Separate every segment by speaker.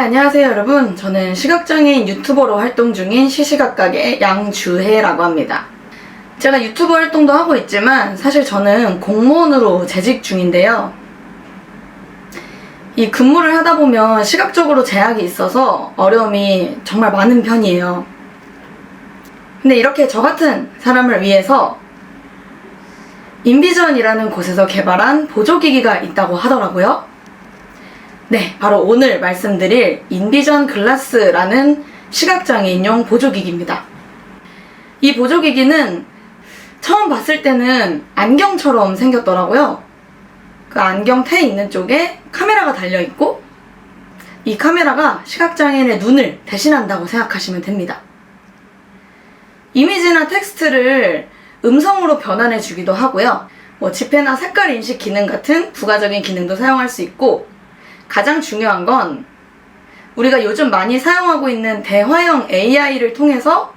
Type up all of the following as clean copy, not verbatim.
Speaker 1: 안녕하세요 여러분. 저는 시각장애인 유튜버로 활동 중인 시시각각의 양주혜라고 합니다. 제가 유튜버 활동도 하고 있지만 사실 저는 공무원으로 재직 중인데요. 이 근무를 하다 보면 시각적으로 제약이 있어서 어려움이 정말 많은 편이에요. 근데 이렇게 저 같은 사람을 위해서 인비전이라는 곳에서 개발한 보조기기가 있다고 하더라고요. 네, 바로 오늘 말씀드릴 인비전 글라스라는 시각장애인용 보조기기입니다. 이 보조기기는 처음 봤을 때는 안경처럼 생겼더라고요. 그 안경 테 있는 쪽에 카메라가 달려있고 이 카메라가 시각장애인의 눈을 대신한다고 생각하시면 됩니다. 이미지나 텍스트를 음성으로 변환해 주기도 하고요. 지폐나 색깔 인식 기능 같은 부가적인 기능도 사용할 수 있고, 가장 중요한 건 우리가 요즘 많이 사용하고 있는 대화형 AI를 통해서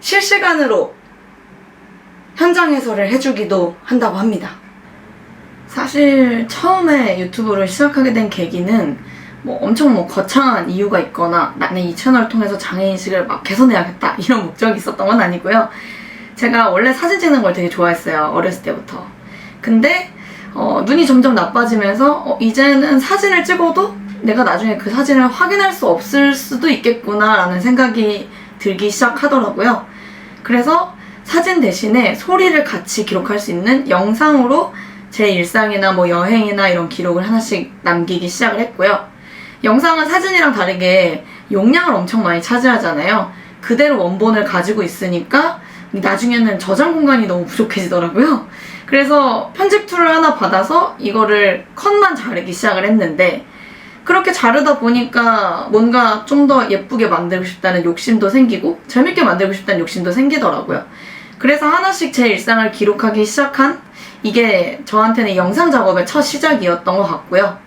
Speaker 1: 실시간으로 현장 해설을 해주기도 한다고 합니다. 사실 처음에 유튜브를 시작하게 된 계기는 엄청 거창한 이유가 있거나 나는 이 채널을 통해서 장애인식을 막 개선해야겠다 이런 목적이 있었던 건 아니고요. 제가 원래 사진 찍는 걸 되게 좋아했어요. 어렸을 때부터. 근데 눈이 점점 나빠지면서 이제는 사진을 찍어도 내가 나중에 그 사진을 확인할 수 없을 수도 있겠구나 라는 생각이 들기 시작하더라고요. 그래서 사진 대신에 소리를 같이 기록할 수 있는 영상으로 제 일상이나 여행이나 이런 기록을 하나씩 남기기 시작을 했고요. 영상은 사진이랑 다르게 용량을 엄청 많이 차지하잖아요. 그대로 원본을 가지고 있으니까 나중에는 저장 공간이 너무 부족해지더라고요. 그래서 편집 툴을 하나 받아서 이거를 컷만 자르기 시작을 했는데, 그렇게 자르다 보니까 뭔가 좀 더 예쁘게 만들고 싶다는 욕심도 생기고 재밌게 만들고 싶다는 욕심도 생기더라고요. 그래서 하나씩 제 일상을 기록하기 시작한 이게 저한테는 영상 작업의 첫 시작이었던 것 같고요.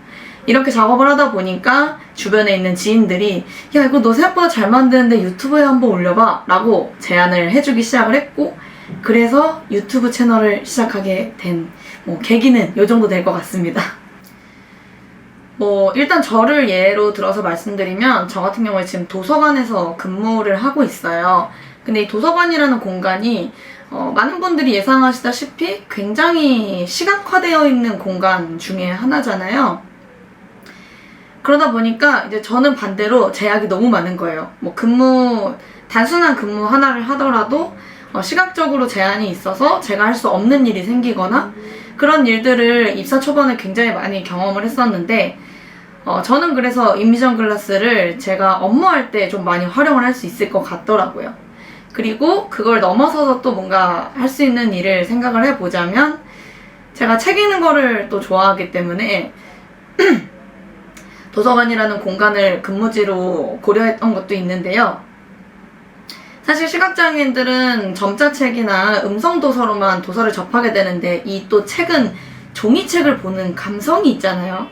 Speaker 1: 이렇게 작업을 하다 보니까 주변에 있는 지인들이 야, 이거 너 생각보다 잘 만드는데 유튜브에 한번 올려봐 라고 제안을 해주기 시작을 했고, 그래서 유튜브 채널을 시작하게 된 계기는 이 정도 될 것 같습니다. 일단 저를 예로 들어서 말씀드리면, 저 같은 경우에 지금 도서관에서 근무를 하고 있어요. 근데 이 도서관이라는 공간이 많은 분들이 예상하시다시피 굉장히 시각화되어 있는 공간 중에 하나잖아요. 그러다 보니까 이제 저는 반대로 제약이 너무 많은 거예요. 단순한 근무 하나를 하더라도 시각적으로 제한이 있어서 제가 할 수 없는 일이 생기거나 그런 일들을 입사 초반에 굉장히 많이 경험을 했었는데, 저는 그래서 인비전 글라스를 제가 업무할 때 좀 많이 활용을 할 수 있을 것 같더라고요. 그리고 그걸 넘어서서 또 뭔가 할 수 있는 일을 생각을 해보자면, 제가 책 읽는 거를 또 좋아하기 때문에 도서관이라는 공간을 근무지로 고려했던 것도 있는데요. 사실 시각장애인들은 점자책이나 음성도서로만 도서를 접하게 되는데, 이 또 책은 종이책을 보는 감성이 있잖아요.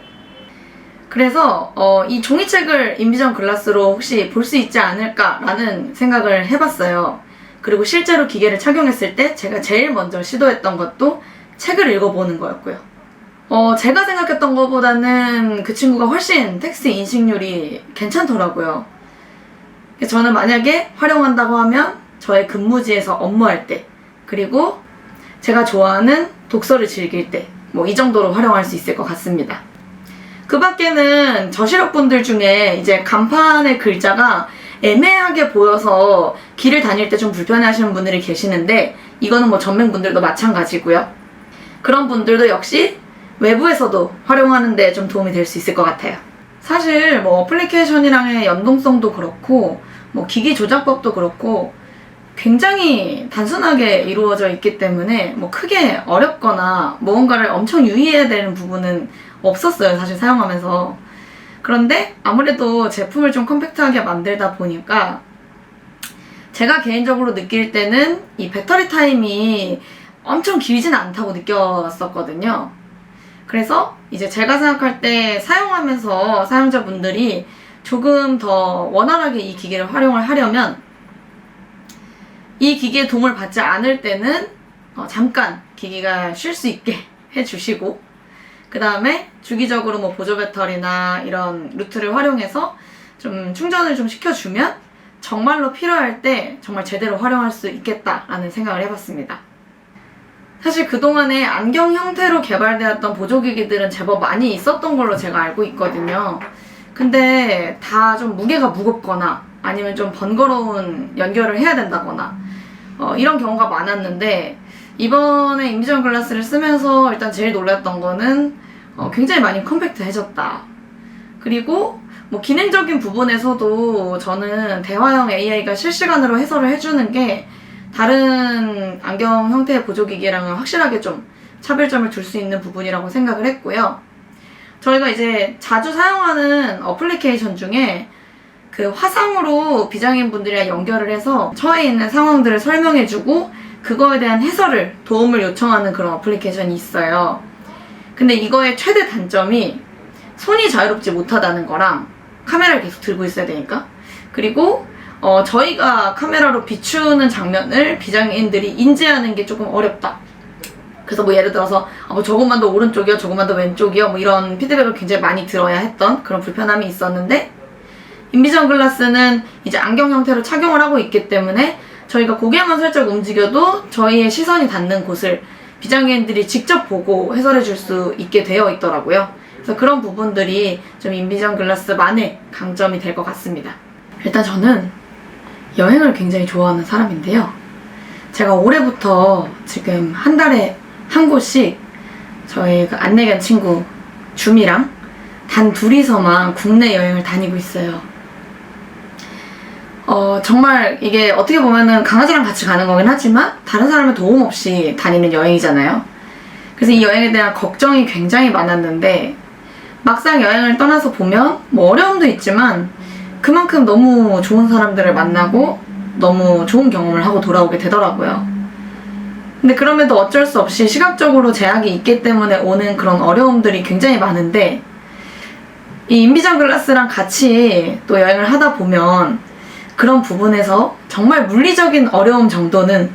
Speaker 1: 그래서 이 종이책을 인비전 글라스로 혹시 볼 수 있지 않을까라는 생각을 해봤어요. 그리고 실제로 기계를 착용했을 때 제가 제일 먼저 시도했던 것도 책을 읽어보는 거였고요. 제가 생각했던 것보다는 그 친구가 훨씬 텍스트 인식률이 괜찮더라고요. 저는 만약에 활용한다고 하면 저의 근무지에서 업무할 때, 그리고 제가 좋아하는 독서를 즐길 때, 이 정도로 활용할 수 있을 것 같습니다. 그 밖에는 저시력분들 중에 이제 간판의 글자가 애매하게 보여서 길을 다닐 때 좀 불편해 하시는 분들이 계시는데, 이거는 전맹분들도 마찬가지고요. 그런 분들도 역시 외부에서도 활용하는데 좀 도움이 될 수 있을 것 같아요. 사실 어플리케이션이랑의 연동성도 그렇고 기기 조작법도 그렇고 굉장히 단순하게 이루어져 있기 때문에 크게 어렵거나 뭔가를 엄청 유의해야 되는 부분은 없었어요, 사실 사용하면서. 그런데 아무래도 제품을 좀 컴팩트하게 만들다 보니까 제가 개인적으로 느낄 때는 이 배터리 타임이 엄청 길진 않다고 느꼈었거든요. 그래서 이제 제가 생각할 때 사용하면서 사용자분들이 조금 더 원활하게 이 기기를 활용을 하려면, 이 기기의 도움을 받지 않을 때는 잠깐 기기가 쉴 수 있게 해주시고, 그 다음에 주기적으로 보조 배터리나 이런 루트를 활용해서 좀 충전을 좀 시켜주면 정말로 필요할 때 정말 제대로 활용할 수 있겠다라는 생각을 해봤습니다. 사실 그동안에 안경 형태로 개발되었던 보조기기들은 제법 많이 있었던 걸로 제가 알고 있거든요. 근데 다 좀 무게가 무겁거나 아니면 좀 번거로운 연결을 해야 된다거나 이런 경우가 많았는데, 이번에 인비전 글라스를 쓰면서 일단 제일 놀랐던 거는 굉장히 많이 컴팩트해졌다. 그리고 뭐 기능적인 부분에서도 저는 대화형 AI가 실시간으로 해설을 해주는 게 다른 안경 형태의 보조기기랑은 확실하게 좀 차별점을 둘 수 있는 부분이라고 생각을 했고요. 저희가 이제 자주 사용하는 어플리케이션 중에 그 화상으로 비장애인분들이랑 연결을 해서 처해 있는 상황들을 설명해주고 그거에 대한 해설을, 도움을 요청하는 그런 어플리케이션이 있어요. 근데 이거의 최대 단점이 손이 자유롭지 못하다는 거랑 카메라를 계속 들고 있어야 되니까, 그리고 저희가 카메라로 비추는 장면을 비장애인들이 인지하는 게 조금 어렵다. 그래서 뭐 예를 들어서 뭐 조금만 더 오른쪽이요, 조금만 더 왼쪽이요, 뭐 이런 피드백을 굉장히 많이 들어야 했던 그런 불편함이 있었는데, 인비전 글라스는 이제 안경 형태로 착용을 하고 있기 때문에 저희가 고개만 살짝 움직여도 저희의 시선이 닿는 곳을 비장애인들이 직접 보고 해설해 줄 수 있게 되어 있더라고요. 그래서 그런 부분들이 좀 인비전 글라스만의 강점이 될 것 같습니다. 일단 저는 여행을 굉장히 좋아하는 사람인데요. 제가 올해부터 지금 한 달에 한 곳씩 저희 그 안내견 친구 줌이랑 단 둘이서만 국내 여행을 다니고 있어요. 정말 이게 어떻게 보면은 강아지랑 같이 가는 거긴 하지만 다른 사람의 도움 없이 다니는 여행이잖아요. 그래서 이 여행에 대한 걱정이 굉장히 많았는데, 막상 여행을 떠나서 보면 뭐 어려움도 있지만 그만큼 너무 좋은 사람들을 만나고 너무 좋은 경험을 하고 돌아오게 되더라고요. 근데 그럼에도 어쩔 수 없이 시각적으로 제약이 있기 때문에 오는 그런 어려움들이 굉장히 많은데, 이 인비전 글라스랑 같이 또 여행을 하다 보면 그런 부분에서 정말 물리적인 어려움 정도는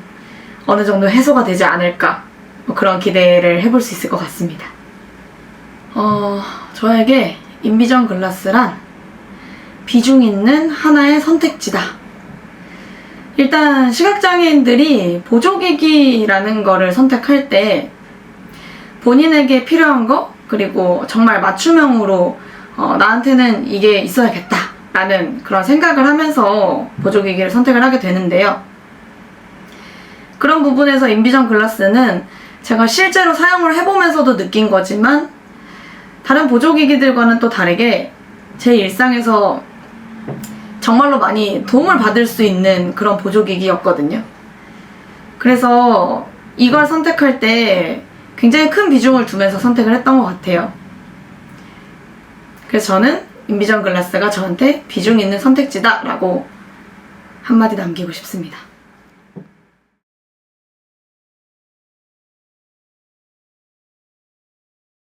Speaker 1: 어느 정도 해소가 되지 않을까, 뭐 그런 기대를 해볼 수 있을 것 같습니다. 저에게 인비전 글라스란 비중 있는 하나의 선택지다. 일단 시각장애인들이 보조기기라는 거를 선택할 때 본인에게 필요한 거, 그리고 정말 맞춤형으로 나한테는 이게 있어야겠다 라는 그런 생각을 하면서 보조기기를 선택을 하게 되는데요. 그런 부분에서 인비전 글라스는 제가 실제로 사용을 해보면서도 느낀 거지만 다른 보조기기들과는 또 다르게 제 일상에서 정말로 많이 도움을 받을 수 있는 그런 보조기기였거든요. 그래서 이걸 선택할 때 굉장히 큰 비중을 두면서 선택을 했던 것 같아요. 그래서 저는 인비전 글라스가 저한테 비중 있는 선택지다 라고 한마디 남기고 싶습니다.